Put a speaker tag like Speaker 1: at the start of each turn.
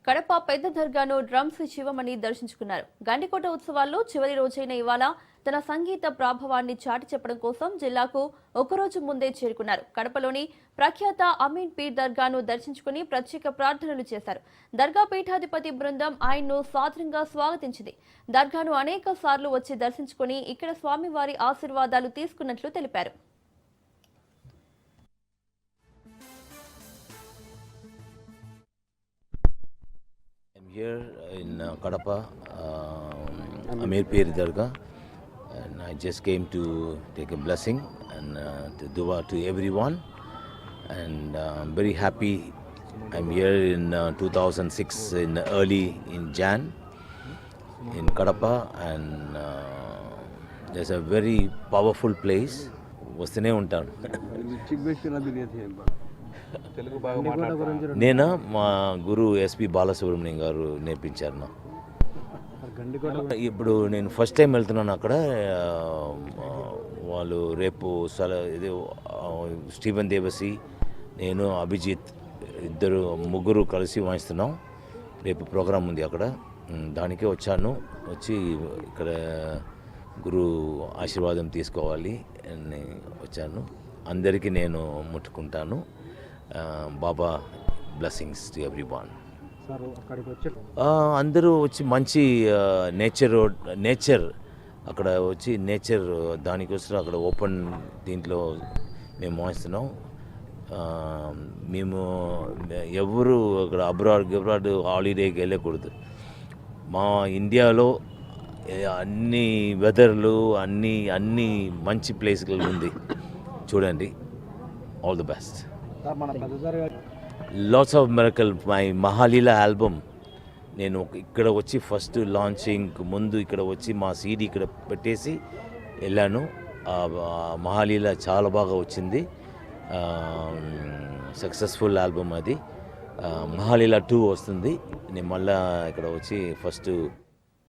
Speaker 1: కడప పెద్ద దర్గాను డ్రమ్స్ శివమణి దర్శించుకున్నారు. గండికోట ఉత్సవాల్లో చివరి రోజైన ఇవాళ తన సంగీత ప్రాభవాన్ని చాటి చెప్పడం కోసం జిల్లాకు ఒకరోజు ముందే చేరుకున్నారు. కడపలోని ప్రఖ్యాత అమీన్ పీర్ దర్గాను దర్శించుకుని ప్రత్యేక ప్రార్థనలు చేశారు. దర్గా పీఠాధిపతి బృందం ఆయన్ను సాదరంగా స్వాగతించింది. దర్గాను అనేక సార్లు వచ్చి దర్శించుకుని ఇక్కడ స్వామివారి ఆశీర్వాదాలు తీసుకున్నట్లు తెలిపారు.
Speaker 2: Here in Kadapa, Amir Pir Dargah, and I just came to take a blessing and to dua to everyone, and I'm very happy. I'm here in 2006 in early in Jan in Kadapa, and there's a very powerful place. వస్తూనే ఉంటాను. నేను మా గురు SP Balasubrahmanyam గారు నేర్పించారు నా. ఇప్పుడు నేను first time వెళ్తున్నాను అక్కడ. వాళ్ళు రేపు ఇది స్టీవెన్ దేవసి, నేను అభిజిత్ ముగ్గురు కలిసి వాయిస్తున్నాం. రేపు ప్రోగ్రాం ఉంది అక్కడ, దానికే వచ్చాను. వచ్చి ఇక్కడ గురు ఆశీర్వాదం తీసుకోవాలి అని వచ్చాను. అందరికీ నేను ముట్టుకుంటాను. బాబా బ్లెస్సింగ్స్ టు ఎవ్రీవన్. అందరూ వచ్చి మంచి నేచర్ అక్కడ వచ్చి నేచర్ దానికోసం అక్కడ ఓపెన్ దీంట్లో మేము మోస్తున్నాం. మేము ఎవరు అక్కడ అబ్రాడ్ హాలిడేకి వెళ్ళకూడదు. మా ఇండియాలో అన్ని వెదర్లు అన్ని మంచి ప్లేస్లు ఉంది, చూడండి. All the best. Lots of miracle. My Mahalila album నేను ఇక్కడ వచ్చి ఫస్ట్ లాంచింగ్ ముందు ఇక్కడ వచ్చి మా సీడీ ఇక్కడ పెట్టేసి వెళ్ళాను. మహాలీలా చాలా బాగా వచ్చింది, సక్సెస్ఫుల్ ఆల్బమ్ అది. మహాలీలా 2 వస్తుంది. నేను మళ్ళీ ఇక్కడ వచ్చి ఫస్ట్